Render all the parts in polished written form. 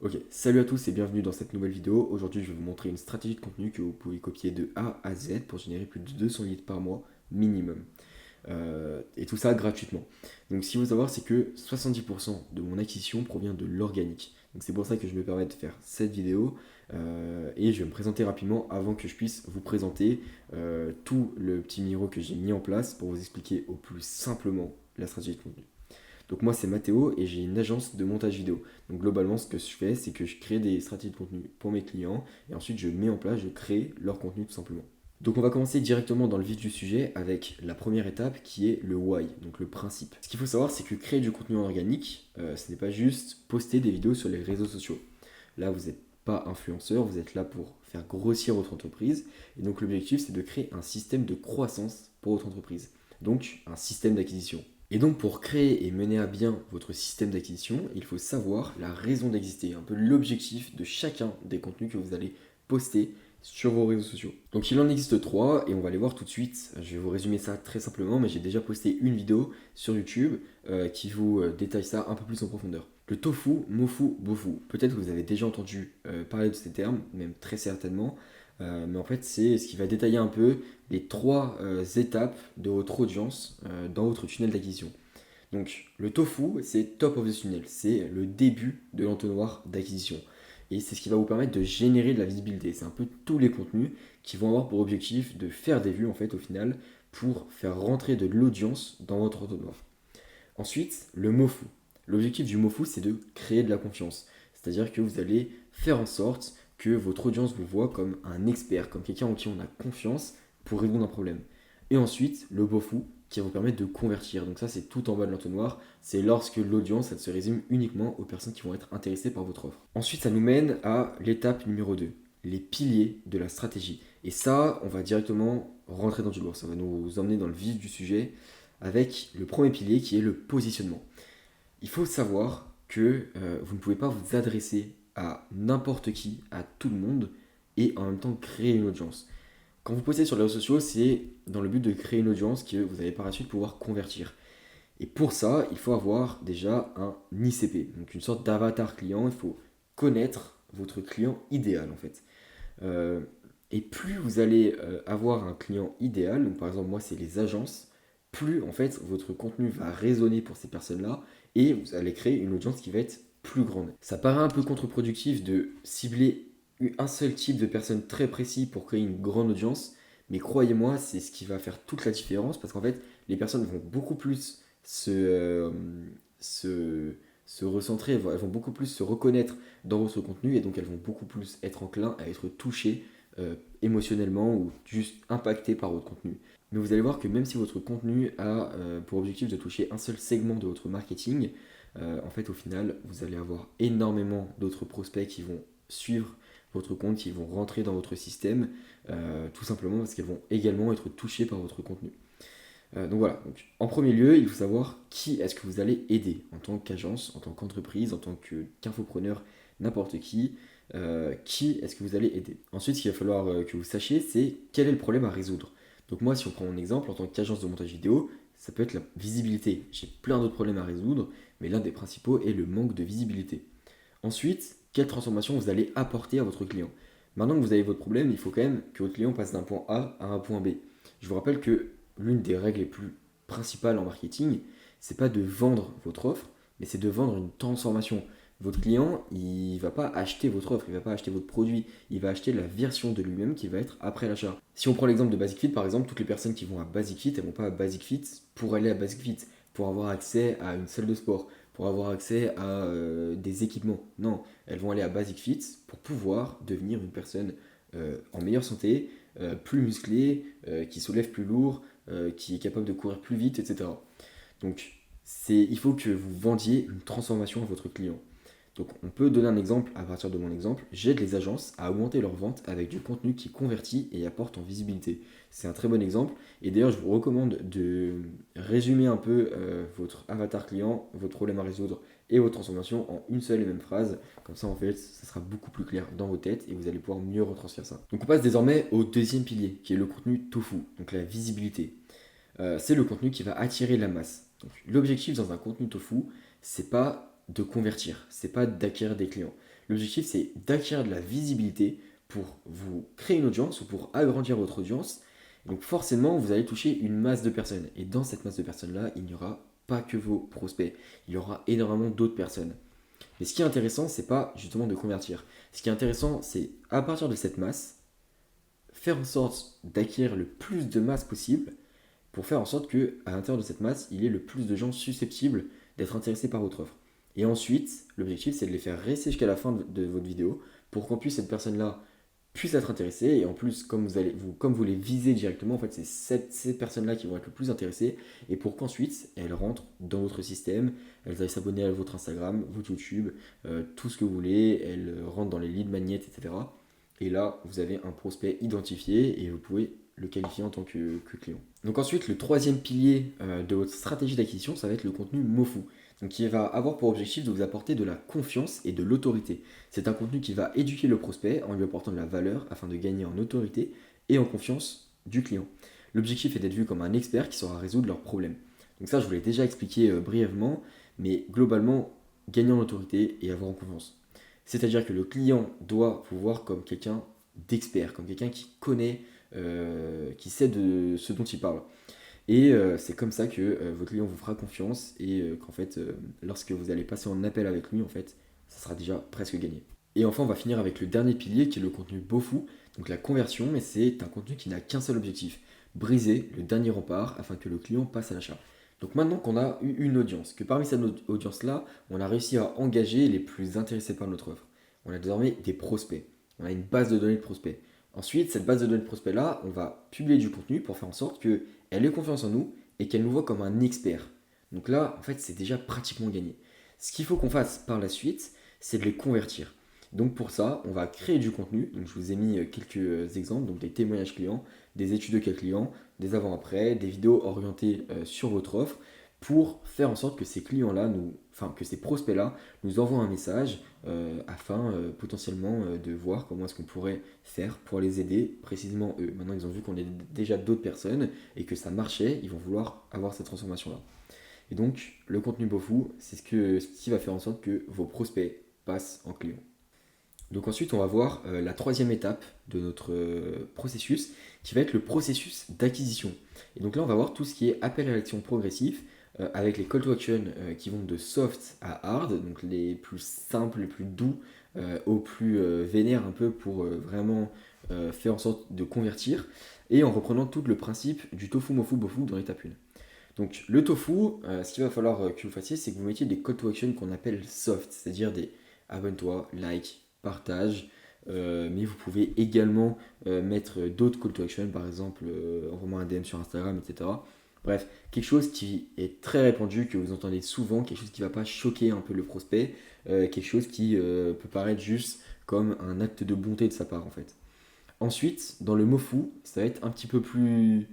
Ok, salut à tous et bienvenue dans cette nouvelle vidéo. Aujourd'hui, je vais vous montrer une stratégie de contenu que vous pouvez copier de A à Z pour générer plus de 200 leads par mois minimum. Et tout ça gratuitement. Donc, ce qu'il faut savoir, c'est que 70% de mon acquisition provient de l'organique. Donc, c'est pour ça que je me permets de faire cette vidéo et je vais me présenter rapidement avant que je puisse vous présenter tout le petit miro que j'ai mis en place pour vous expliquer au plus simplement la stratégie de contenu. Donc moi c'est Mathéo et j'ai une agence de montage vidéo. Donc globalement ce que je fais c'est que je crée des stratégies de contenu pour mes clients et ensuite je mets en place, je crée leur contenu tout simplement. Donc on va commencer directement dans le vif du sujet avec la première étape qui est le why, donc le principe. Ce qu'il faut savoir c'est que créer du contenu organique, ce n'est pas juste poster des vidéos sur les réseaux sociaux. Là vous n'êtes pas influenceur, vous êtes là pour faire grossir votre entreprise et donc l'objectif c'est de créer un système de croissance pour votre entreprise. Donc un système d'acquisition. Et donc pour créer et mener à bien votre système d'acquisition, il faut savoir la raison d'exister, un peu l'objectif de chacun des contenus que vous allez poster sur vos réseaux sociaux. Donc il en existe trois et on va les voir tout de suite. Je vais vous résumer ça très simplement, mais j'ai déjà posté une vidéo sur YouTube qui vous détaille ça un peu plus en profondeur. Le tofu, mofu, bofu. Peut-être que vous avez déjà entendu parler de ces termes, même très certainement. Mais en fait, c'est ce qui va détailler un peu les trois étapes de votre audience dans votre tunnel d'acquisition. Donc, le tofu, c'est top of the tunnel, c'est le début de l'entonnoir d'acquisition. Et c'est ce qui va vous permettre de générer de la visibilité. C'est un peu tous les contenus qui vont avoir pour objectif de faire des vues, en fait, au final, pour faire rentrer de l'audience dans votre entonnoir. Ensuite, le mofu. L'objectif du mofu, c'est de créer de la confiance. C'est-à-dire que vous allez faire en sorte que votre audience vous voit comme un expert, comme quelqu'un en qui on a confiance pour résoudre un problème. Et ensuite, le bofu, qui va vous permettre de convertir. Donc ça, c'est tout en bas de l'entonnoir. C'est lorsque l'audience, elle se résume uniquement aux personnes qui vont être intéressées par votre offre. Ensuite, ça nous mène à l'étape numéro 2, les piliers de la stratégie. Et ça, on va directement rentrer dans du lourd. Ça va nous emmener dans le vif du sujet avec le premier pilier qui est le positionnement. Il faut savoir que vous ne pouvez pas vous adresser à n'importe qui, à tout le monde, et en même temps créer une audience. Quand vous postez sur les réseaux sociaux, c'est dans le but de créer une audience que vous allez par la suite pouvoir convertir. Et pour ça, il faut avoir déjà un ICP, donc une sorte d'avatar client. Il faut connaître votre client idéal en fait. Euh, et plus vous allez avoir un client idéal, donc par exemple moi c'est les agences, plus en fait votre contenu va résonner pour ces personnes-là et vous allez créer une audience qui va être plus grande. Ça paraît un peu contre-productif de cibler un seul type de personne très précis pour créer une grande audience, mais croyez-moi, c'est ce qui va faire toute la différence parce qu'en fait les personnes vont beaucoup plus se, se recentrer, elles vont beaucoup plus se reconnaître dans votre contenu et donc elles vont beaucoup plus être enclins à être touchées émotionnellement ou juste impactées par votre contenu. Mais vous allez voir que même si votre contenu a pour objectif de toucher un seul segment de votre marketing, en fait au final vous allez avoir énormément d'autres prospects qui vont suivre votre compte, qui vont rentrer dans votre système, tout simplement parce qu'elles vont également être touchées par votre contenu. Donc voilà, donc, en premier lieu, il faut savoir qui est-ce que vous allez aider en tant qu'agence, en tant qu'entreprise, en tant qu'infopreneur, n'importe qui est-ce que vous allez aider. Ensuite, ce qu'il va falloir que vous sachiez, c'est quel est le problème à résoudre. Donc moi, si on prend mon exemple, en tant qu'agence de montage vidéo, ça peut être la visibilité. J'ai plein d'autres problèmes à résoudre, mais l'un des principaux est le manque de visibilité. Ensuite, quelle transformation vous allez apporter à votre client. Maintenant que vous avez votre problème, il faut quand même que votre client passe d'un point A à un point B. Je vous rappelle que l'une des règles les plus principales en marketing, c'est pas de vendre votre offre, mais c'est de vendre une transformation. Votre client, il va pas acheter votre offre, il va pas acheter votre produit, il va acheter la version de lui-même qui va être après l'achat. Si on prend l'exemple de Basic Fit, par exemple, toutes les personnes qui vont à Basic Fit, elles vont pas à Basic Fit pour aller à Basic Fit, pour avoir accès à une salle de sport, pour avoir accès à des équipements. Non, elles vont aller à Basic Fit pour pouvoir devenir une personne en meilleure santé, plus musclée, qui soulève plus lourd, qui est capable de courir plus vite, etc. Donc, il faut que vous vendiez une transformation à votre client. Donc, on peut donner un exemple à partir de mon exemple. J'aide les agences à augmenter leurs ventes avec du contenu qui convertit et apporte en visibilité. C'est un très bon exemple. Et d'ailleurs, je vous recommande de résumer un peu votre avatar client, votre problème à résoudre et votre transformation en une seule et même phrase. Comme ça, en fait, ça sera beaucoup plus clair dans vos têtes et vous allez pouvoir mieux retranscrire ça. Donc, on passe désormais au deuxième pilier, qui est le contenu tofu, donc la visibilité. C'est le contenu qui va attirer la masse. L'objectif dans un contenu tofu, c'est pas de convertir, c'est pas d'acquérir des clients. L'objectif, c'est d'acquérir de la visibilité pour vous créer une audience ou pour agrandir votre audience. Donc forcément, vous allez toucher une masse de personnes. Et dans cette masse de personnes-là, il n'y aura pas que vos prospects. Il y aura énormément d'autres personnes. Mais ce qui est intéressant, c'est pas justement de convertir. Ce qui est intéressant, c'est à partir de cette masse, faire en sorte d'acquérir le plus de masse possible pour faire en sorte que à l'intérieur de cette masse, il y ait le plus de gens susceptibles d'être intéressés par votre offre. Et ensuite, l'objectif, c'est de les faire rester jusqu'à la fin de votre vidéo pour qu'en plus cette personne-là puisse être intéressée. Et en plus, comme vous les visez directement, en fait, c'est ces personnes-là qui vont être le plus intéressées. Et pour qu'ensuite, elles rentrent dans votre système, elles aillent s'abonner à votre Instagram, votre YouTube, tout ce que vous voulez, elles rentrent dans les lead magnets, etc. Et là, vous avez un prospect identifié et vous pouvez le qualifier en tant que client. Donc ensuite, le troisième pilier de votre stratégie d'acquisition, ça va être le contenu MoFu. Donc qui va avoir pour objectif de vous apporter de la confiance et de l'autorité. C'est un contenu qui va éduquer le prospect en lui apportant de la valeur afin de gagner en autorité et en confiance du client. L'objectif est d'être vu comme un expert qui saura résoudre leurs problèmes. Donc ça, je vous l'ai déjà expliqué brièvement, mais globalement, gagner en autorité et avoir en confiance. C'est-à-dire que le client doit vous voir comme quelqu'un d'expert, comme quelqu'un qui connaît, qui sait de ce dont il parle. Et c'est comme ça que votre client vous fera confiance et qu'en fait, lorsque vous allez passer en appel avec lui, en fait, ça sera déjà presque gagné. Et enfin, on va finir avec le dernier pilier qui est le contenu BoFu, donc la conversion, mais c'est un contenu qui n'a qu'un seul objectif, briser le dernier rempart afin que le client passe à l'achat. Donc maintenant qu'on a eu une audience, que parmi cette audience-là, on a réussi à engager les plus intéressés par notre offre, on a désormais des prospects, on a une base de données de prospects. Ensuite, cette base de données de prospects-là, on va publier du contenu pour faire en sorte qu'elle ait confiance en nous et qu'elle nous voit comme un expert. Donc là, en fait, c'est déjà pratiquement gagné. Ce qu'il faut qu'on fasse par la suite, c'est de les convertir. Donc pour ça, on va créer du contenu. Donc je vous ai mis quelques exemples, donc des témoignages clients, des études de cas clients, des avant-après, des vidéos orientées sur votre offre pour faire en sorte que ces clients-là, que ces prospects-là nous envoient un message afin potentiellement de voir comment est-ce qu'on pourrait faire pour les aider précisément eux. Maintenant, ils ont vu qu'on est déjà d'autres personnes et que ça marchait, ils vont vouloir avoir cette transformation-là. Et donc, le contenu BoFu, c'est ce qui va faire en sorte que vos prospects passent en clients. Donc ensuite, on va voir la troisième étape de notre processus, qui va être le processus d'acquisition. Et donc là, on va voir tout ce qui est appel à l'action progressif, avec les call to action qui vont de soft à hard, donc les plus simples, les plus doux, aux plus vénères un peu pour vraiment faire en sorte de convertir, et en reprenant tout le principe du tofu, mofu, bofu dans l'étape 1. Donc le tofu, ce qu'il va falloir que vous fassiez, c'est que vous mettiez des call to action qu'on appelle soft, c'est-à-dire des abonne-toi, like, partage, mais vous pouvez également mettre d'autres call to action, par exemple envoie-moi un DM sur Instagram, etc. Bref, quelque chose qui est très répandu, que vous entendez souvent, quelque chose qui ne va pas choquer un peu le prospect, quelque chose qui peut paraître juste comme un acte de bonté de sa part en fait. Ensuite, dans le MoFu, ça va être un petit peu plus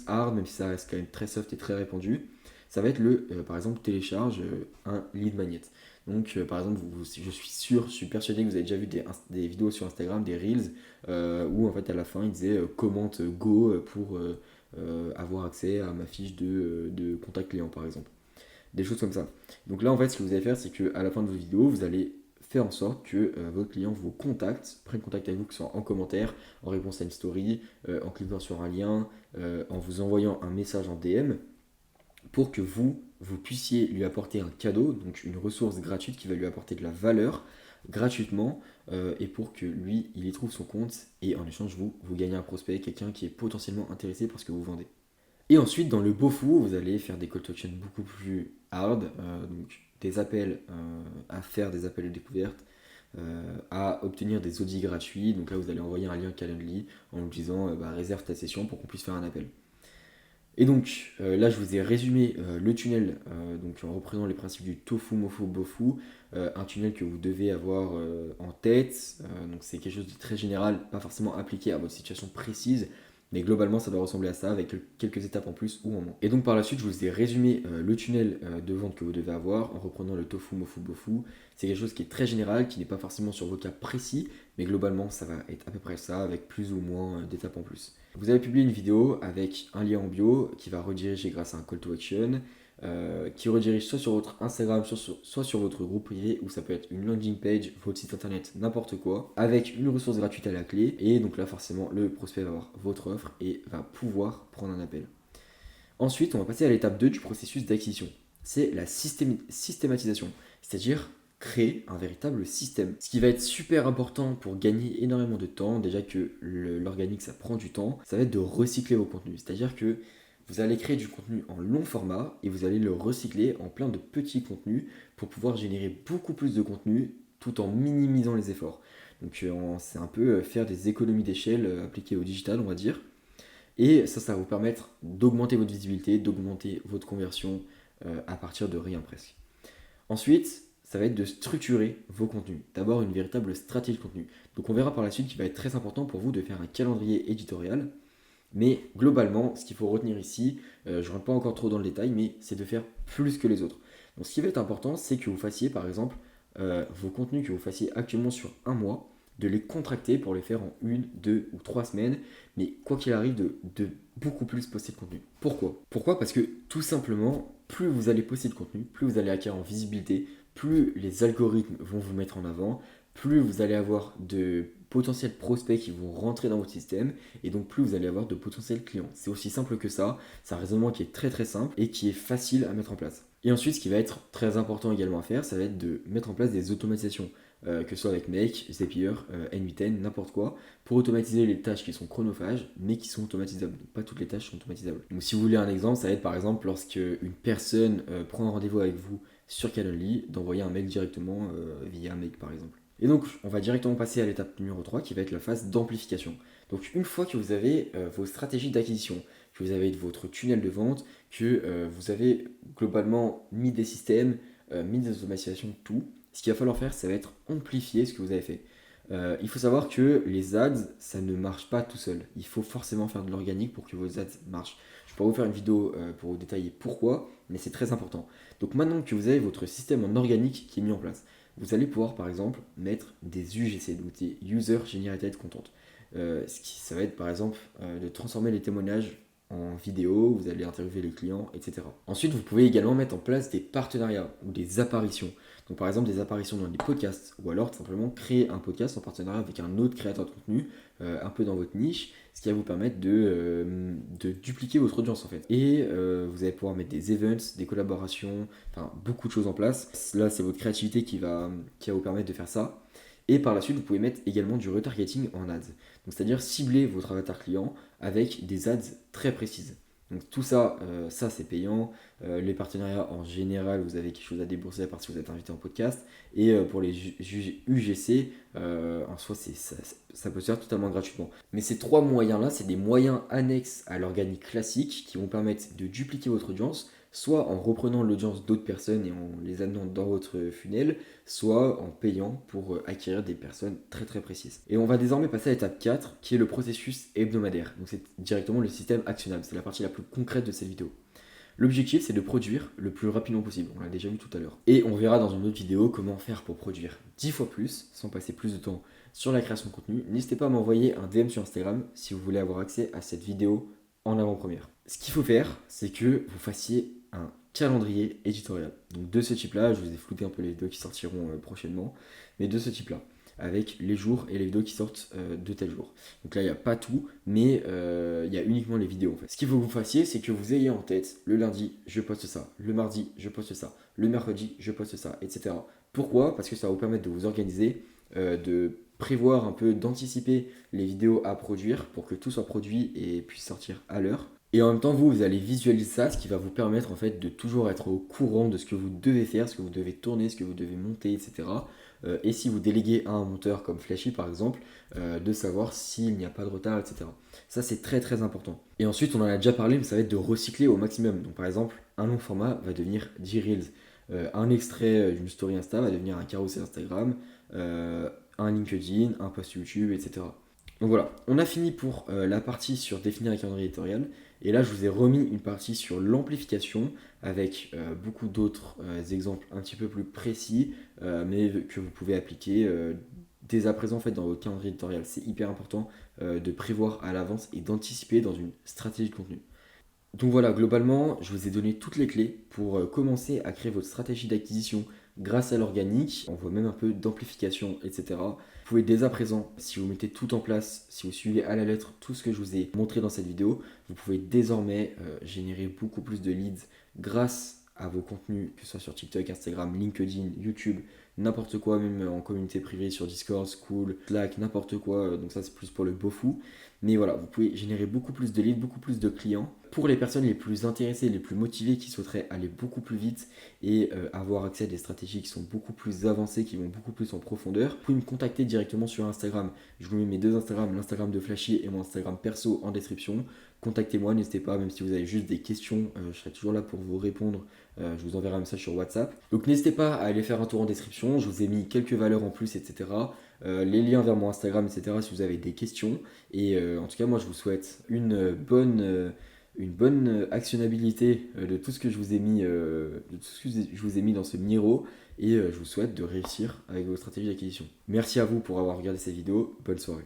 hard, même si ça reste quand même très soft et très répandu. Ça va être par exemple, télécharge un lead magnet. Donc, par exemple, je suis sûr, je suis persuadé que vous avez déjà vu des vidéos sur Instagram, des reels, où en fait à la fin, ils disaient commente go pour avoir accès à ma fiche de contact client, par exemple. Des choses comme ça. Donc là, en fait, ce que vous allez faire, c'est qu'à la fin de vos vidéos, vous allez faire en sorte que votre client vous contacte, prenne contact avec vous, que ce soit en commentaire, en réponse à une story, en cliquant sur un lien, en vous envoyant un message en DM, pour que vous puissiez lui apporter un cadeau, donc une ressource gratuite qui va lui apporter de la valeur gratuitement, et pour que lui, il y trouve son compte, et en échange, vous gagnez un prospect, quelqu'un qui est potentiellement intéressé par ce que vous vendez. Et ensuite, dans le BoFu, vous allez faire des call to action beaucoup plus hard, donc des appels à faire des appels de découverte, à obtenir des audits gratuits. Donc là, vous allez envoyer un lien Calendly en vous disant réserve ta session pour qu'on puisse faire un appel. Et donc là, je vous ai résumé le tunnel, donc en reprenant les principes du tofu, mofu, bofu, un tunnel que vous devez avoir en tête. Donc c'est quelque chose de très général, pas forcément appliqué à votre situation précise, mais globalement, ça doit ressembler à ça avec quelques étapes en plus ou en moins. Et donc par la suite, je vous ai résumé le tunnel de vente que vous devez avoir en reprenant le tofu, mofu, bofu. C'est quelque chose qui est très général, qui n'est pas forcément sur vos cas précis, mais globalement, ça va être à peu près ça avec plus ou moins d'étapes en plus. Vous avez publié une vidéo avec un lien en bio qui va rediriger grâce à un call to action. qui redirige soit sur votre Instagram, soit sur votre groupe privé, ou ça peut être une landing page, votre site internet, n'importe quoi, avec une ressource gratuite à la clé. Et donc là, forcément, le prospect va avoir votre offre et va pouvoir prendre un appel. Ensuite, on va passer à l'étape 2 du processus d'acquisition. C'est la systématisation, c'est-à-dire créer un véritable système. Ce qui va être super important pour gagner énormément de temps, déjà que l'organique ça prend du temps, ça va être de recycler vos contenus. C'est-à-dire que vous allez créer du contenu en long format et vous allez le recycler en plein de petits contenus pour pouvoir générer beaucoup plus de contenu tout en minimisant les efforts. Donc c'est un peu faire des économies d'échelle appliquées au digital, on va dire. Et ça va vous permettre d'augmenter votre visibilité, d'augmenter votre conversion à partir de rien presque. Ensuite, ça va être de structurer vos contenus, d'avoir une véritable stratégie de contenu. Donc on verra par la suite qu'il va être très important pour vous de faire un calendrier éditorial. Mais globalement, ce qu'il faut retenir ici, je ne rentre pas encore trop dans le détail, mais c'est de faire plus que les autres. Donc ce qui va être important, c'est que vous fassiez par exemple vos contenus que vous fassiez actuellement sur un mois, de les contracter pour les faire en 1, 2 ou 3 semaines, mais quoi qu'il arrive, de beaucoup plus poster de contenu. Pourquoi? Parce que tout simplement, plus vous allez poster de contenu, plus vous allez acquérir en visibilité, plus les algorithmes vont vous mettre en avant, plus vous allez avoir de potentiels prospects qui vont rentrer dans votre système, et donc plus vous allez avoir de potentiels clients. C'est aussi simple que ça, c'est un raisonnement qui est très très simple et qui est facile à mettre en place. Et ensuite, ce qui va être très important également à faire, ça va être de mettre en place des automatisations, que ce soit avec Make, Zapier, N8N, n'importe quoi, pour automatiser les tâches qui sont chronophages, mais qui sont automatisables. Donc, pas toutes les tâches sont automatisables. Donc si vous voulez un exemple, ça va être par exemple lorsque une personne prend un rendez-vous avec vous sur Calendly, d'envoyer un mail directement via Make par exemple. Et donc, on va directement passer à l'étape numéro 3 qui va être la phase d'amplification. Donc, une fois que vous avez vos stratégies d'acquisition, que vous avez votre tunnel de vente, que vous avez globalement mis des systèmes, mis des automatisations, tout, ce qu'il va falloir faire, ça va être amplifier ce que vous avez fait. Il faut savoir que les ads, ça ne marche pas tout seul. Il faut forcément faire de l'organique pour que vos ads marchent. Je pourrais vous faire une vidéo pour vous détailler pourquoi, mais c'est très important. Donc maintenant que vous avez votre système en organique qui est mis en place, vous allez pouvoir par exemple mettre des UGC, donc des User Generated Content. Ça va être par exemple de transformer les témoignages en vidéo, vous allez interviewer les clients, etc. Ensuite, vous pouvez également mettre en place des partenariats ou des apparitions. Donc par exemple des apparitions dans des podcasts, ou alors tout simplement créer un podcast en partenariat avec un autre créateur de contenu, un peu dans votre niche, ce qui va vous permettre de dupliquer votre audience en fait. Et vous allez pouvoir mettre des events, des collaborations, enfin beaucoup de choses en place. Là c'est votre créativité qui va vous permettre de faire ça. Et par la suite, vous pouvez mettre également du retargeting en ads. Donc, c'est-à-dire cibler votre avatar client avec des ads très précises. Donc tout ça, ça c'est payant. Les partenariats en général, vous avez quelque chose à débourser à partir que vous êtes invité en podcast. Et pour les UGC, en soi, ça peut se faire totalement gratuitement. Mais ces trois moyens-là, c'est des moyens annexes à l'organique classique qui vont permettre de dupliquer votre audience, soit en reprenant l'audience d'autres personnes et en les amenant dans votre funnel, soit en payant pour acquérir des personnes très très précises. Et on va désormais passer à l'étape 4, qui est le processus hebdomadaire. Donc c'est directement le système actionnable, c'est la partie la plus concrète de cette vidéo. L'objectif, c'est de produire le plus rapidement possible, on l'a déjà vu tout à l'heure. Et on verra dans une autre vidéo comment faire pour produire 10 fois plus, sans passer plus de temps sur la création de contenu. N'hésitez pas à m'envoyer un DM sur Instagram si vous voulez avoir accès à cette vidéo en avant-première. Ce qu'il faut faire, c'est que vous fassiez un calendrier éditorial. Donc de ce type-là, je vous ai flouté un peu les vidéos qui sortiront prochainement, mais de ce type-là, avec les jours et les vidéos qui sortent de tel jour. Donc là, il n'y a pas tout, mais il y a uniquement les vidéos en fait. Ce qu'il faut que vous fassiez, c'est que vous ayez en tête, le lundi, je poste ça, le mardi, je poste ça, le mercredi, je poste ça, etc. Pourquoi? Parce que ça va vous permettre de vous organiser, de prévoir un peu, d'anticiper les vidéos à produire pour que tout soit produit et puisse sortir à l'heure. Et en même temps, vous allez visualiser ça, ce qui va vous permettre en fait de toujours être au courant de ce que vous devez faire, ce que vous devez tourner, ce que vous devez monter, etc. Et si vous déléguez à un monteur comme Flashy par exemple, de savoir s'il n'y a pas de retard, etc. Ça c'est très très important. Et ensuite, on en a déjà parlé, mais ça va être de recycler au maximum. Donc par exemple, un long format va devenir 10 Reels. Un extrait d'une story Insta va devenir un carrousel Instagram, un LinkedIn, un post YouTube, etc. Donc voilà, on a fini pour la partie sur définir un calendrier éditorial. Et là, je vous ai remis une partie sur l'amplification avec beaucoup d'autres exemples un petit peu plus précis, mais que vous pouvez appliquer dès à présent en fait, dans votre calendrier éditorial. C'est hyper important de prévoir à l'avance et d'anticiper dans une stratégie de contenu. Donc voilà, globalement, je vous ai donné toutes les clés pour commencer à créer votre stratégie d'acquisition grâce à l'organique. On voit même un peu d'amplification, etc. Vous pouvez dès à présent, si vous mettez tout en place, si vous suivez à la lettre tout ce que je vous ai montré dans cette vidéo, vous pouvez désormais générer beaucoup plus de leads grâce à vos contenus, que ce soit sur TikTok, Instagram, LinkedIn, YouTube, n'importe quoi, même en communauté privée sur Discord, School, Slack, n'importe quoi. Donc ça, c'est plus pour le beau fou. Mais voilà, vous pouvez générer beaucoup plus de leads, beaucoup plus de clients. Pour les personnes les plus intéressées, les plus motivées, qui souhaiteraient aller beaucoup plus vite et avoir accès à des stratégies qui sont beaucoup plus avancées, qui vont beaucoup plus en profondeur, vous pouvez me contacter directement sur Instagram. Je vous mets mes deux Instagram, l'Instagram de Flashy et mon Instagram perso en description. Contactez-moi, n'hésitez pas, même si vous avez juste des questions, je serai toujours là pour vous répondre. Je vous enverrai un message sur WhatsApp. Donc n'hésitez pas à aller faire un tour en description, je vous ai mis quelques valeurs en plus, etc. Les liens vers mon Instagram, etc. si vous avez des questions. Et en tout cas, moi, je vous souhaite une bonne actionnabilité de tout ce que je vous ai mis, de tout ce que je vous ai mis dans ce Miro. Et je vous souhaite de réussir avec vos stratégies d'acquisition. Merci à vous pour avoir regardé cette vidéo. Bonne soirée.